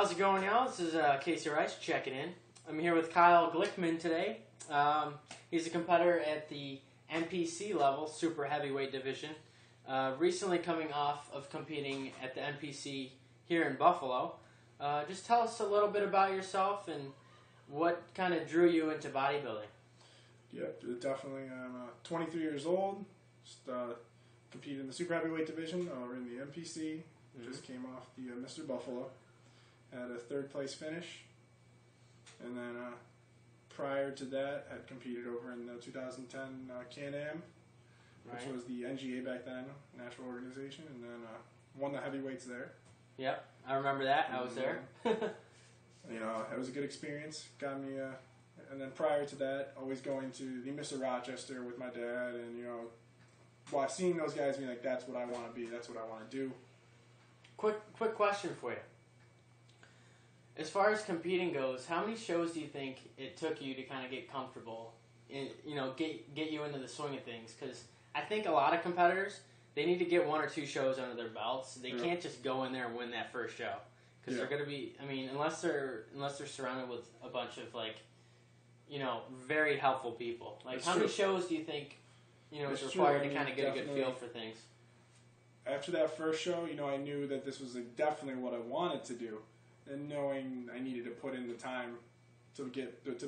How's it going, y'all? This is Casey Rice checking in. I'm here with Kyle Glickman today. He's a competitor at the NPC level, super heavyweight division. Recently coming off of competing at the NPC here in Buffalo. Just tell us a little bit about yourself and what kind of drew you into bodybuilding. Yeah, definitely. I'm 23 years old. Just competed in the super heavyweight division. We're in the NPC. Just came off the Mr. Buffalo. Had a third place finish. And then prior to that, had competed over in the 2010 Can-Am, which was the NGA back then, National Organization, and then won the heavyweights there. Yep, I remember that. I was there. It was a good experience. Got me, and then prior to that, always going to the Mr. Rochester with my dad, and seeing those guys, being like, that's what I want to be. That's what I want to do. Quick question for you. As far as competing goes, how many shows do you think it took you to kind of get comfortable and get you into the swing of things? Because I think a lot of competitors, they need to get 1 or 2 shows under their belts. They can't just go in there and win that first show because they're going to be. I mean, unless they're surrounded with a bunch of very helpful people. Like, how many shows do you think is required to kind of get a good feel for things? After that first show, I knew that this was definitely what I wanted to do. And knowing I needed to put in the time to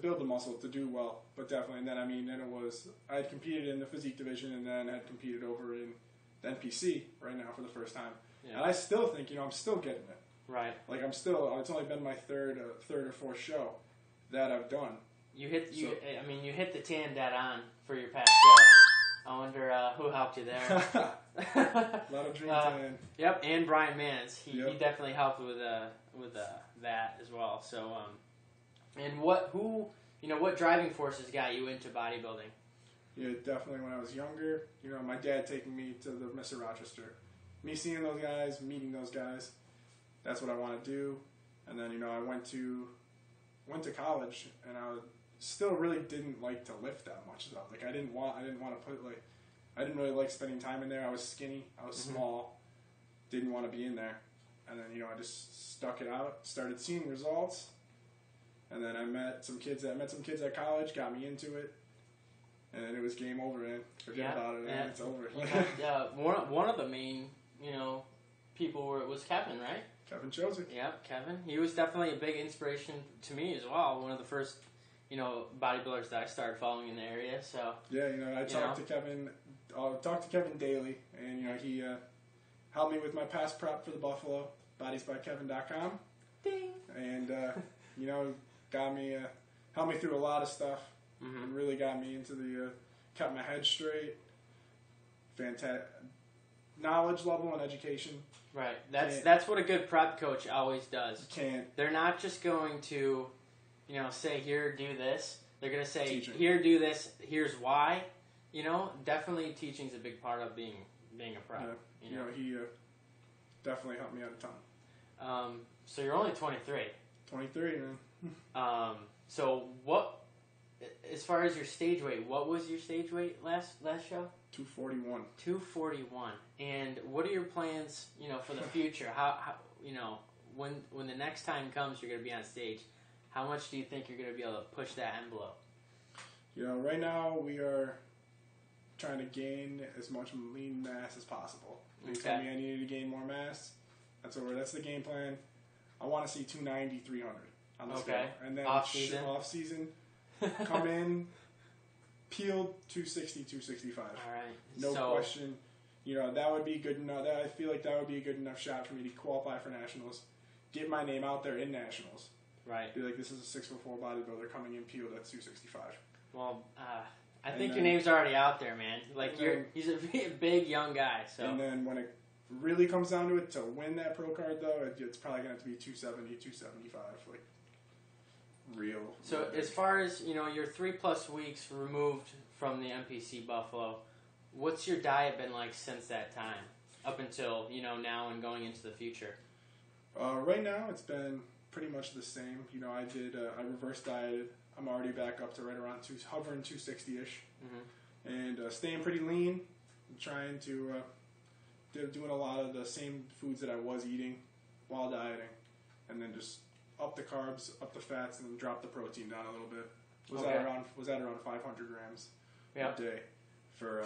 build the muscle to do well, but definitely. And then it was I had competed in the physique division, and then had competed over in the NPC right now for the first time. Yeah. And I still think I'm still getting it. Right. Like it's only been my third or fourth show that I've done. You hit the tan dead on for your past show. I wonder who helped you there. A lot of dream tan. Yep, and Brian Mans. He definitely helped with that as well. So, and what driving forces got you into bodybuilding? Yeah, definitely when I was younger. My dad taking me to the Mr. Rochester, me seeing those guys, meeting those guys. That's what I want to do. And then I went to college, and I still really didn't like to lift that much though. Like I didn't want to put I didn't really like spending time in there. I was skinny. I was small. Didn't want to be in there. And then, I just stuck it out, started seeing results. And then I met some kids at college, got me into it. And then it was game over, man. Forget about it, man. It's over. One of the main, people was Kevin, right? Kevin Chosik. Yeah, Kevin. He was definitely a big inspiration to me as well. One of the first, bodybuilders that I started following in the area. So yeah, I talked to Kevin. I'll talk to Kevin daily, and he helped me with my pass prep for the Buffalo, bodiesbykevin.com. Ding. And got me helped me through a lot of stuff. And really got me into kept my head straight. Fantastic knowledge level and education. Right. That's what a good prep coach always does. Can't. They're not just going to, say, here, do this. They're going to say, here, do this, here's why. Definitely teaching's a big part of being a prep. Yeah. He definitely helped me out a ton. So you're only 23. 23, man. So what, as far as your stage weight, what was your stage weight last show? 241. 241. And what are your plans, for the future? How when the next time comes, you're going to be on stage, how much do you think you're going to be able to push that envelope? Right now we are trying to gain as much lean mass as possible. They told me I needed to gain more mass. That's the game plan. I want to see 290, 300 on the scale. And then off season, come in, peeled 260, 265. All right. No question. That would be good enough. I feel like that would be a good enough shot for me to qualify for nationals. Get my name out there in nationals. Right. Be like, this is a 6'4" bodybuilder coming in peeled at 265. Well, I think your name's already out there, man. Like he's a big young guy. So. And then when it really comes down to it, to win that pro card though, it's probably gonna have to be 270, 275, like real. So as far as you're 3+ weeks removed from the NPC Buffalo, what's your diet been like since that time, up until now and going into the future? Right now, it's been pretty much the same. I reverse dieted. I'm already back up to right around hovering 260-ish, and staying pretty lean. I'm trying to doing a lot of the same foods that I was eating while dieting, and then just up the carbs, up the fats, and then drop the protein down a little bit. Was at around 500 grams a day for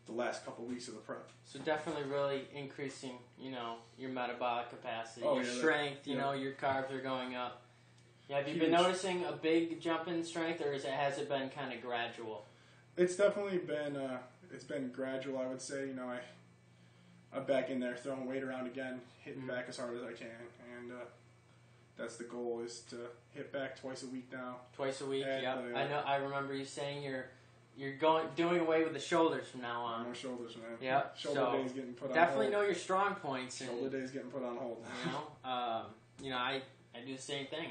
the last couple weeks of the prep. So definitely really increasing, your metabolic capacity, your strength, your carbs are going up. Yeah, have you been noticing a big jump in strength, or has it been kind of gradual? It's definitely been it's been gradual, I would say. I'm back in there throwing weight around again, hitting back as hard as I can, and that's the goal, is to hit back twice a week now. Twice a week, yeah. I remember you saying you're doing away with the shoulders from now on. No shoulders, man. Yeah. Shoulder day's getting put on hold. Definitely know your strong points. Shoulder day's getting put on hold. I do the same thing.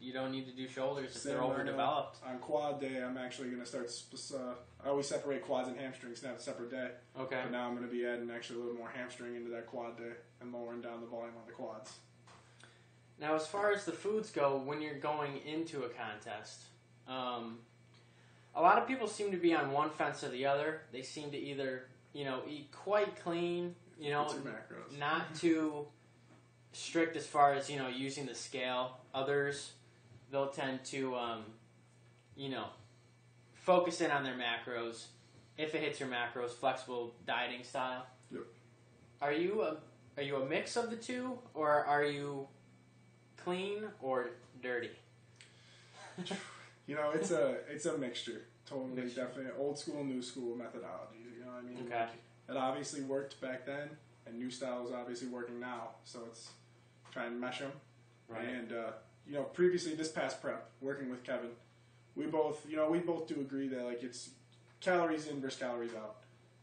You don't need to do shoulders if they're overdeveloped. On quad day, I'm actually going to start. I always separate quads and hamstrings and have a separate day. Okay. But now I'm going to be adding actually a little more hamstring into that quad day and lowering down the volume on the quads. Now, as far as the foods go, when you're going into a contest, a lot of people seem to be on one fence or the other. They seem to either, eat quite clean, not too strict as far as, using the scale. Others, they'll tend to, focus in on their macros. If it hits your macros, flexible dieting style. Yep. Are you a mix of the two, or are you clean or dirty? It's a mixture. Totally, definitely old school, new school methodologies. You know what I mean? Okay. It obviously worked back then, and new style is obviously working now. So it's trying to mesh them. Right. And previously this past prep, working with Kevin, we both do agree that it's calories in versus calories out,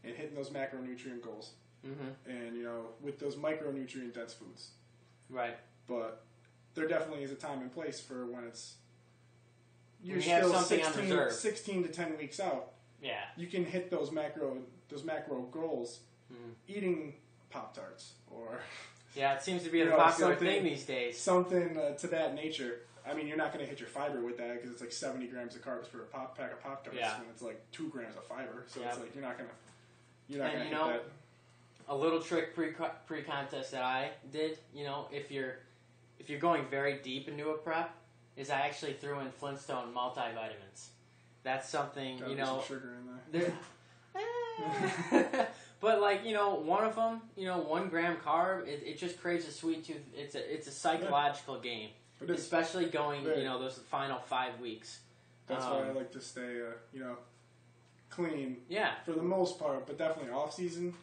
and hitting those macronutrient goals. Mm-hmm. And with those micronutrient dense foods. Right. But there definitely is a time and place for when you're have still something on reserve. 16 to 10 weeks out. Yeah. You can hit those macro goals eating Pop-Tarts or... Yeah, it seems to be a popular thing these days. Something to that nature. I mean, you're not going to hit your fiber with that because it's 70 grams of carbs for a pack of Pop-Tarts, and it's 2 grams of fiber. So it's you're not going to hit that. A little trick pre-contest that I did, if you're going very deep into a prep, is I actually threw in Flintstone multivitamins. That's something, some sugar in there. But one of them, 1 gram carb, it just creates a sweet tooth. It's a psychological game, especially going, those final 5 weeks. That's why I like to stay, clean. Yeah. For the most part, but definitely off season.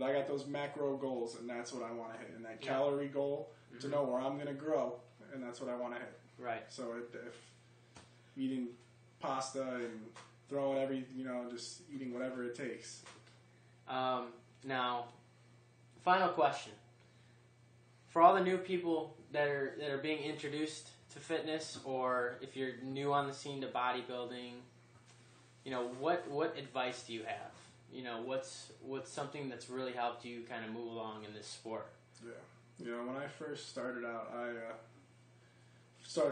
I got those macro goals, and that's what I want to hit, and that calorie goal to know where I'm going to grow, and that's what I want to hit. Right. So if eating pasta and throwing just eating whatever it takes. Now, final question. For all the new people that are being introduced to fitness, or if you're new on the scene to bodybuilding, what advice do you have? What's something that's really helped you kind of move along in this sport? Yeah. When I first started out, I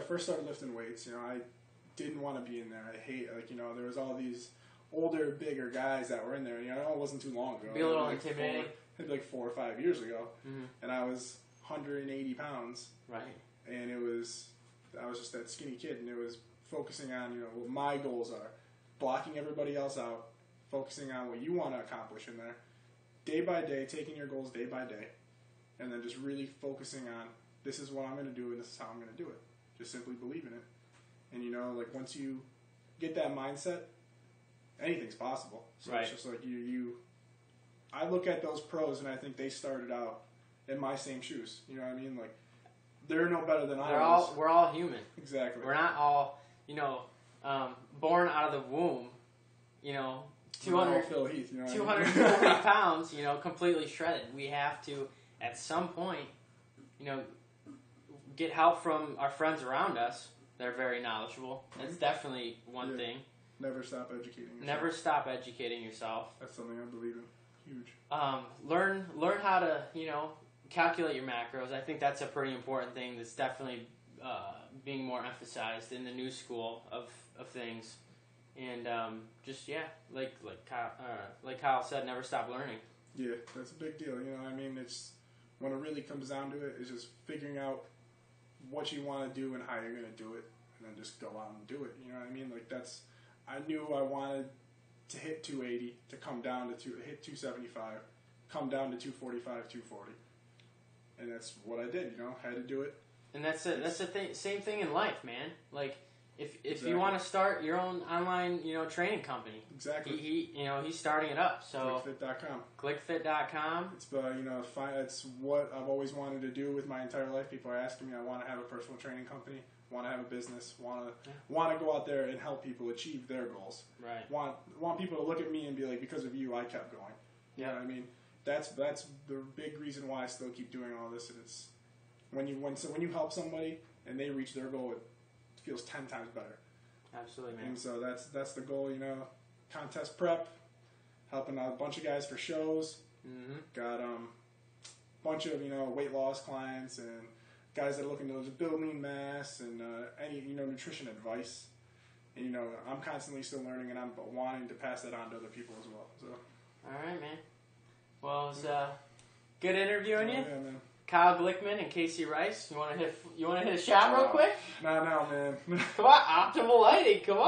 first started lifting weights. I didn't want to be in there. I hate, there was all these older, bigger guys that were in there. And, it wasn't too long ago. Be a little intimidating. It'd be 4 or 5 years ago. Mm-hmm. And I was 180 pounds. Right. And I was just that skinny kid, and it was focusing on, what my goals are. Blocking everybody else out. Focusing on what you want to accomplish in there, day by day, taking your goals day by day, and then just really focusing on, this is what I'm going to do, and this is how I'm going to do it. Just simply believe in it. And, once you get that mindset, anything's possible. So right. It's just I look at those pros, and I think they started out in my same shoes. You know what I mean? They're no better than I was. We're all human. Exactly. We're not all, born out of the womb, 240 pounds, completely shredded. We have to, at some point, get help from our friends around us. They're very knowledgeable. That's definitely one thing. Never stop educating yourself. Never stop educating yourself. That's something I believe in. Huge. Learn how to, calculate your macros. I think that's a pretty important thing that's definitely being more emphasized in the new school of things. And like Kyle said, never stop learning. Yeah, that's a big deal. It's when it really comes down to it, is just figuring out what you want to do and how you're going to do it, and then just go out and do it. You know what I mean? Like I knew I wanted to hit 280, to come down to hit 275, come down to 245, 240, and that's what I did. You know, had to do it. And that's the thing. Same thing in life, man. Like if Exactly. you want to start your own online, training company. Exactly. He's starting it up. So Glickfit.com. Glickfit.com. It's what I've always wanted to do with my entire life. People are asking me, I want to have a personal training company, want to have a business, want to go out there and help people achieve their goals. Right. Want people to look at me and be like, because of you, I kept going. You know what I mean? That's the big reason why I still keep doing all this. And it's when you help somebody and they reach their goal, it feels 10 times better. Absolutely, man. And so that's the goal. Contest prep, helping out a bunch of guys for shows. Mm-hmm. Got a bunch of weight loss clients and guys that are looking to build lean mass and any nutrition advice. And I'm constantly still learning, and I'm wanting to pass that on to other people as well. So. All right, man. Well, it was good interviewing you. Yeah, man. Kyle Glickman and Casey Rice. You want to hit a shot real quick? No, man. Come on, optimal lighting. Come on.